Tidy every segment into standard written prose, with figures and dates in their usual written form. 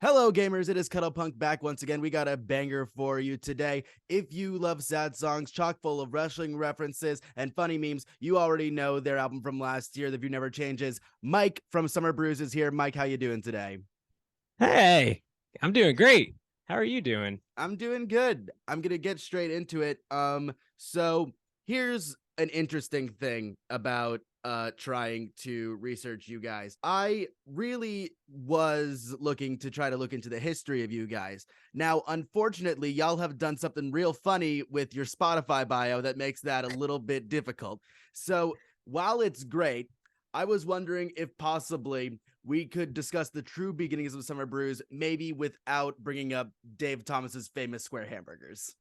Hello, gamers. It is Cuddlepunk back once again. We got a banger for you today. If you love sad songs, chock full of wrestling references and funny memes, you already know their album from last year, The View Never Changes. Mike from Summerbruise is here. Mike, how you doing today? Hey, I'm doing great. How are you doing? I'm doing good. I'm gonna get straight into it. So here's an interesting thing about trying to research you guys. I really was looking to try to look into the history of you guys. Now, unfortunately, y'all have done something real funny with your Spotify bio that makes that a little bit difficult. So while it's great, I was wondering if possibly we could discuss the true beginnings of Summerbruise, maybe without bringing up Dave Thomas's famous square hamburgers.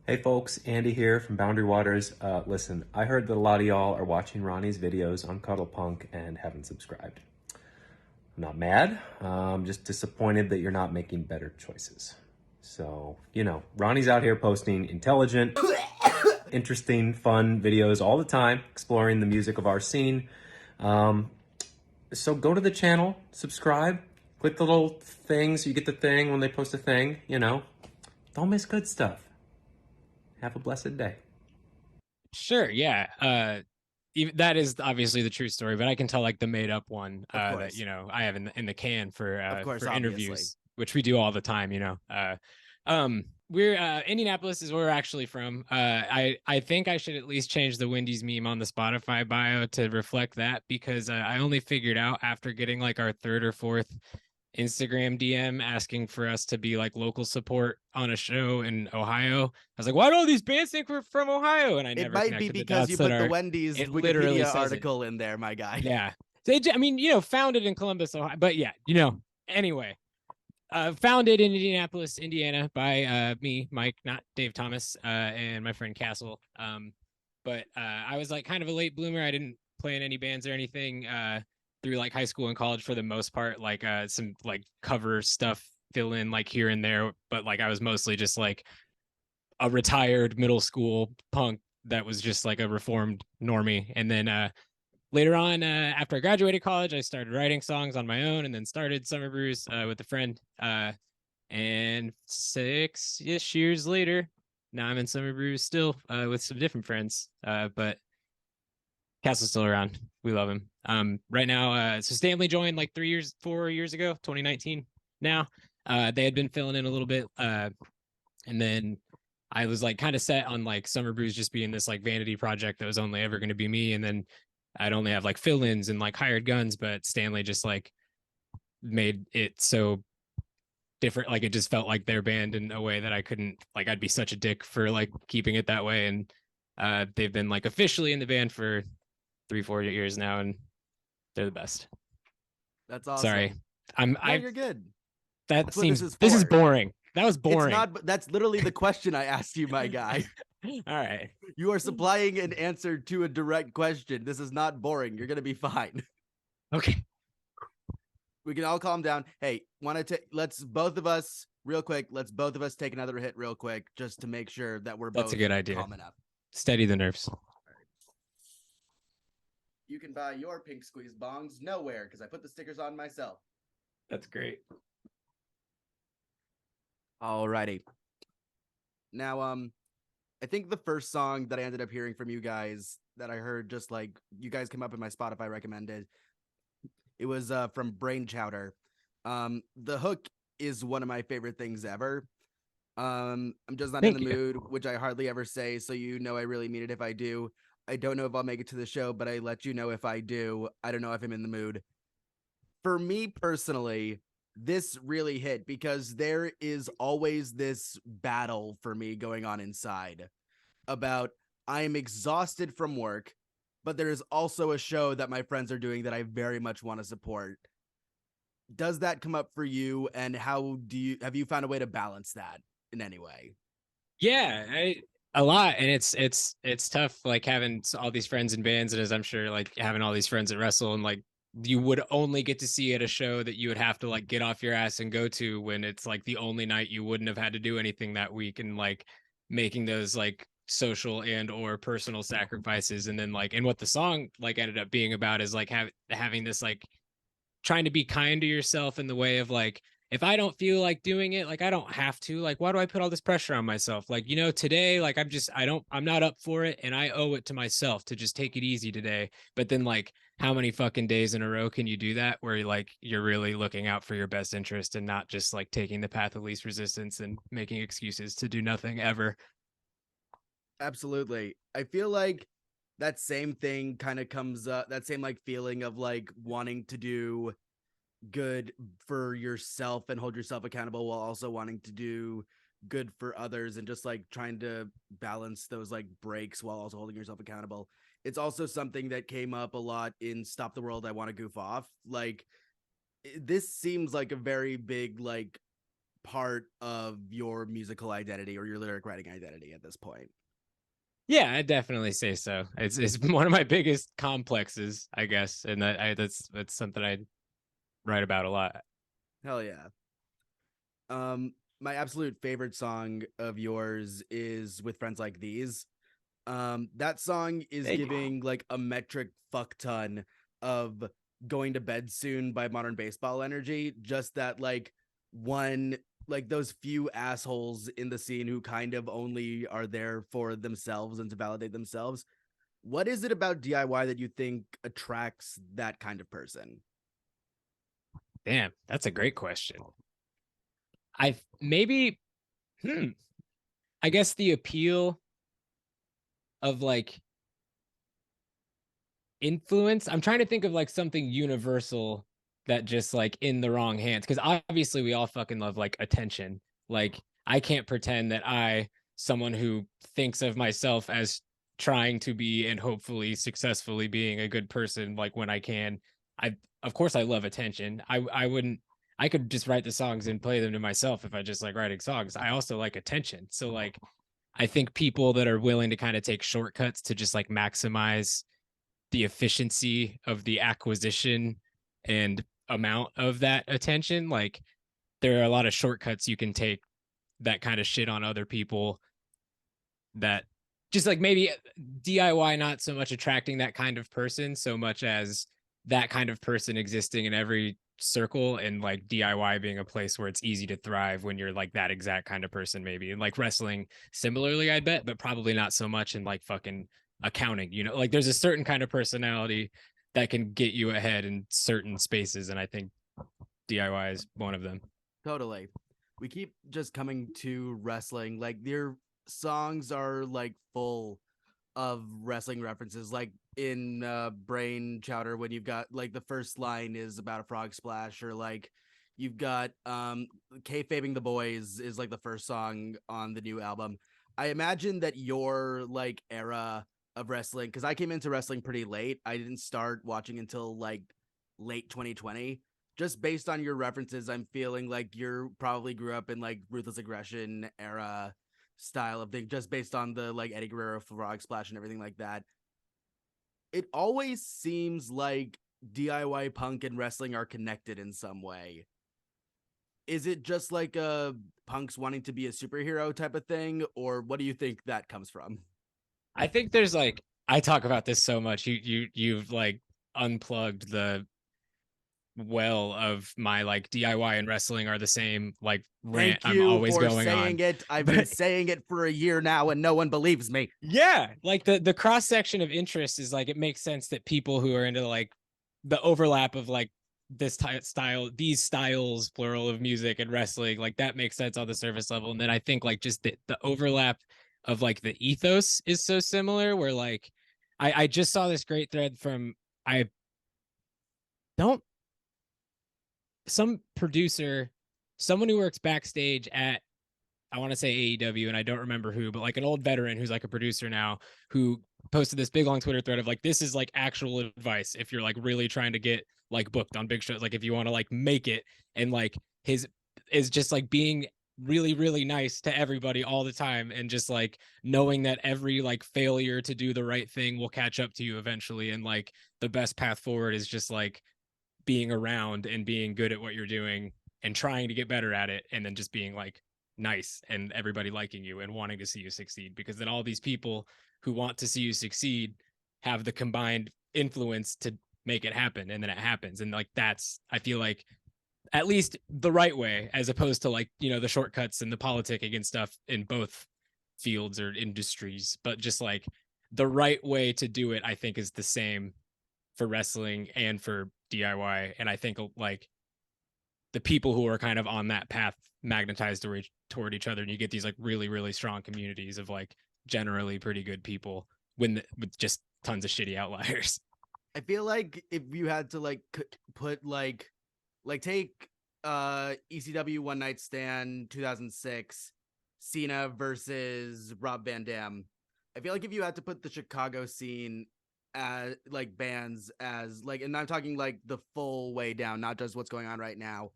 Hey folks, Andy here from Boundary Waters. Listen, I heard that a lot of y'all are watching Ronnie's videos on Cuddlepunk and haven't subscribed. I'm not mad, I'm just disappointed that you're not making better choices. So, Ronnie's out here posting intelligent, interesting, fun videos all the time, exploring the music of our scene. So go to the channel, subscribe, click the little thing so you get the thing when they post a thing, Don't miss good stuff. Have a blessed day. Sure, yeah. Even, that is obviously the true story, but I can tell like the made up one that I have in the can Of course, for obviously. interviews, which we do all the time. We're Indianapolis is where we're actually from. I think I should at least change the Wendy's meme on the Spotify bio to reflect that because I only figured out after getting like our third or fourth Instagram DM asking for us to be like local support on a show in Ohio. I was like, why do all these bands think we're from Ohio? And I It never might be connected the because you dots that put the are Wendy's it literally Wikipedia says it. article in there, my guy. Yeah. I mean, founded in Columbus, Ohio. But yeah, anyway. Founded in Indianapolis, Indiana by me, Mike, not Dave Thomas, and my friend Castle. But I was like kind of a late bloomer. I didn't play in any bands or anything through like high school and college for the most part, like some like cover stuff fill in like here and there, but like I was mostly just like a retired middle school punk that was just like a reformed normie. And then later on, after I graduated college, I started writing songs on my own and then started Summerbruise with a friend. And 6-ish years later, now I'm in Summerbruise still with some different friends. But Castle's still around. We love him. Right now, so Stanley joined like 4 years ago, 2019. Now, they had been filling in a little bit, and then I was like kind of set on like Summerbruise just being this like vanity project that was only ever going to be me, and then I'd only have like fill-ins and like hired guns, but Stanley just like made it so different. Like it just felt like their band in a way that I couldn't like. I'd be such a dick for like keeping it that way, and they've been like officially in the band for 3-4 years now, and they're the best. That's awesome. Sorry, No, you're good. That That's what seems this this is for. boring. That was It's boring. not. That's literally the question I asked you, my guy. All right. You are supplying an answer to a direct question. This is not boring. You're gonna be fine. Okay. We can all calm down. Hey, want to let's both of us real quick. Let's both of us take another hit real quick, just to make sure that we're That's both a good idea. calm enough. Steady the nerves. You can buy your pink squeeze bongs nowhere because I put the stickers on myself. That's great. Alrighty. Now, I think the first song that I ended up hearing from you guys that I heard just like you guys came up in my Spotify recommended, it was from Brain Chowder. The hook is one of my favorite things ever. I'm just not Thank in the you. mood, which I hardly ever say, so you know I really mean it if I do. I don't know if I'll make it to the show, but I let you know if I do. I don't know if I'm in the mood. For me personally, this really hit because there is always this battle for me going on inside about I am exhausted from work, but there is also a show that my friends are doing that I very much want to support. Does that come up for you? And how do you have you found a way to balance that in any way? Yeah, a lot, and it's tough like having all these friends in bands, and as I'm sure like having all these friends that wrestle, and like you would only get to see at a show that you would have to like get off your ass and go to when it's like the only night you wouldn't have had to do anything that week, and like making those like social and or personal sacrifices, and then like and what the song like ended up being about is like having this like trying to be kind to yourself in the way of like if I don't feel like doing it, like I don't have to, like why do I put all this pressure on myself? Like, you know, today, like I'm not up for it, and I owe it to myself to just take it easy today. But then like how many fucking days in a row can you do that where you're really looking out for your best interest and not just like taking the path of least resistance and making excuses to do nothing ever? Absolutely. I feel like that same thing kind of comes up, that same like feeling of like wanting to do good for yourself and hold yourself accountable while also wanting to do good for others, and just like trying to balance those like breaks while also holding yourself accountable. It's also something that came up a lot in Stop the World, I Want to Goof Off. Like this seems like a very big like part of your musical identity or your lyric writing identity at this point. Yeah, I definitely say so. It's one of my biggest complexes, I guess, and that's something I write about a lot. Hell yeah. My absolute favorite song of yours is With Friends Like These. That song is Thank you. giving like a metric fuck ton of Going to Bed Soon by Modern Baseball energy. Just that like one, like those few assholes in the scene who kind of only are there for themselves and to validate themselves. What is it about DIY that you think attracts that kind of person? Damn, that's a great question. I maybe hmm, I guess the appeal of like influence. I'm trying to think of like something universal that just like in the wrong hands, because obviously we all fucking love like attention. Like I can't pretend that someone who thinks of myself as trying to be and hopefully successfully being a good person, like when I can, I of course I love attention. I wouldn't, I could just write the songs and play them to myself if I just like writing songs. I also like attention. So like I think people that are willing to kind of take shortcuts to just like maximize the efficiency of the acquisition and amount of that attention, like there are a lot of shortcuts you can take that kind of shit on other people, that just like maybe DIY not so much attracting that kind of person so much as that kind of person existing in every circle, and like DIY being a place where it's easy to thrive when you're like that exact kind of person, maybe. And like wrestling similarly, I bet, but probably not so much in like fucking accounting, you know, like there's a certain kind of personality that can get you ahead in certain spaces, and I think DIY is one of them. Totally. We keep just coming to wrestling. Like your songs are like full of wrestling references. Like in Brain Chowder, when you've got like the first line is about a frog splash, or like you've got Kayfabing the Boys is like the first song on the new album. I imagine that your like era of wrestling, because I came into wrestling pretty late. I didn't start watching until like late 2020. Just based on your references, I'm feeling like you're probably grew up in like Ruthless Aggression era style of thing, just based on the like Eddie Guerrero frog splash and everything like that. It always seems like DIY punk and wrestling are connected in some way. Is it just like a punks wanting to be a superhero type of thing, or what do you think that comes from? I think there's like, I talk about this so much. You've like unplugged the well of my like DIY and wrestling are the same like rant Thank I'm you always for going on. saying it. I've been But saying it for a year now and no one believes me. yeah, like the cross section of interest is like, it makes sense that people who are into like the overlap of like this style, these styles plural of music and wrestling, like that makes sense on the surface level. And then I think like just the overlap of like the ethos is so similar, where like I just saw this great thread from, I don't, some producer, someone who works backstage at, I want to say AEW, and I don't remember who, but like an old veteran who's like a producer now, who posted this big long Twitter thread of like, this is like actual advice if you're like really trying to get like booked on big shows, like if you want to like make it. And like his is just like being really really nice to everybody all the time, and just like knowing that every like failure to do the right thing will catch up to you eventually, and like the best path forward is just like being around and being good at what you're doing and trying to get better at it, and then just being like nice and everybody liking you and wanting to see you succeed, because then all these people who want to see you succeed have the combined influence to make it happen, and then it happens. And like that's, I feel like at least the right way, as opposed to like, you know, the shortcuts and the politicking and stuff in both fields or industries, but just like the right way to do it, I think is the same for wrestling and for DIY. And I think like the people who are kind of on that path magnetize toward each other, and you get these like really, really strong communities of like generally pretty good people with just tons of shitty outliers. I feel like if you had to like put like take ECW One Night Stand 2006, Cena versus Rob Van Dam. I feel like if you had to put the Chicago scene as like bands as like, and I'm talking like the full way down, not just what's going on right now.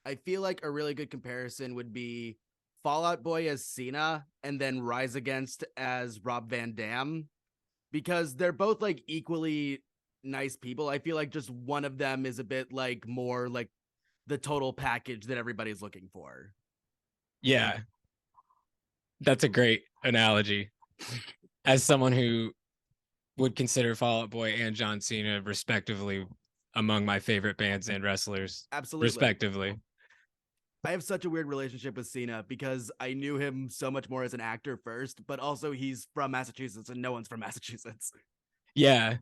I feel like a really good comparison would be Fall Out Boy as Cena and then Rise Against as Rob Van Dam, because they're both like equally nice people. I feel like just one of them is a bit like more like the total package that everybody's looking for. Yeah. That's a great analogy. As someone who would consider Fall Out Boy and John Cena respectively among my favorite bands and wrestlers. Absolutely. Respectively. I have such a weird relationship with Cena because I knew him so much more as an actor first, but also he's from Massachusetts and no one's from Massachusetts. Yeah.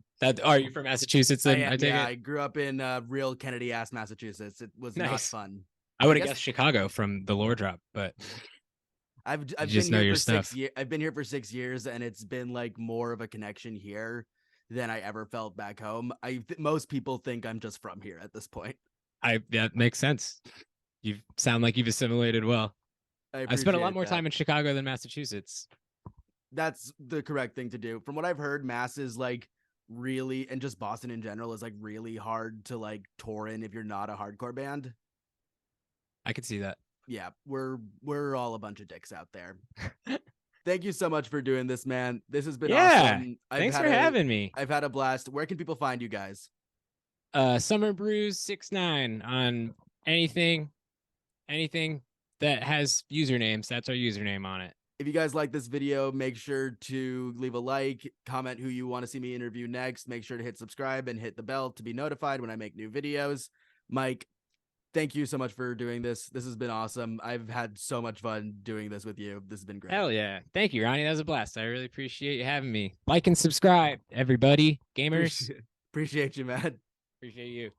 Are you from Massachusetts then? I take it. I grew up in real Kennedy ass Massachusetts. It was not fun. I would have guessed Chicago from the lore drop, but I've been here for 6 years. I've been here for 6 years, and it's been like more of a connection here than I ever felt back home. Most people think I'm just from here at this point. That makes sense. You sound like you've assimilated well. I spent a lot more time in Chicago than Massachusetts. That's the correct thing to do. From what I've heard, Mass is like really, and just Boston in general is like really hard to like tour in if you're not a hardcore band. I could see that. Yeah, we're all a bunch of dicks out there. Thank you so much for doing this, man. This has been awesome. Thanks for having me. I've had a blast. Where can people find you guys? Summerbruise 69 on anything that has usernames. That's our username on it. If you guys like this video, make sure to leave a like, comment who you want to see me interview next. Make sure to hit subscribe and hit the bell to be notified when I make new videos. Mike, thank you so much for doing this. This has been awesome. I've had so much fun doing this with you. This has been great. Hell yeah. Thank you, Ronnie. That was a blast. I really appreciate you having me. Like and subscribe, everybody. Gamers. Appreciate you, man. Appreciate you.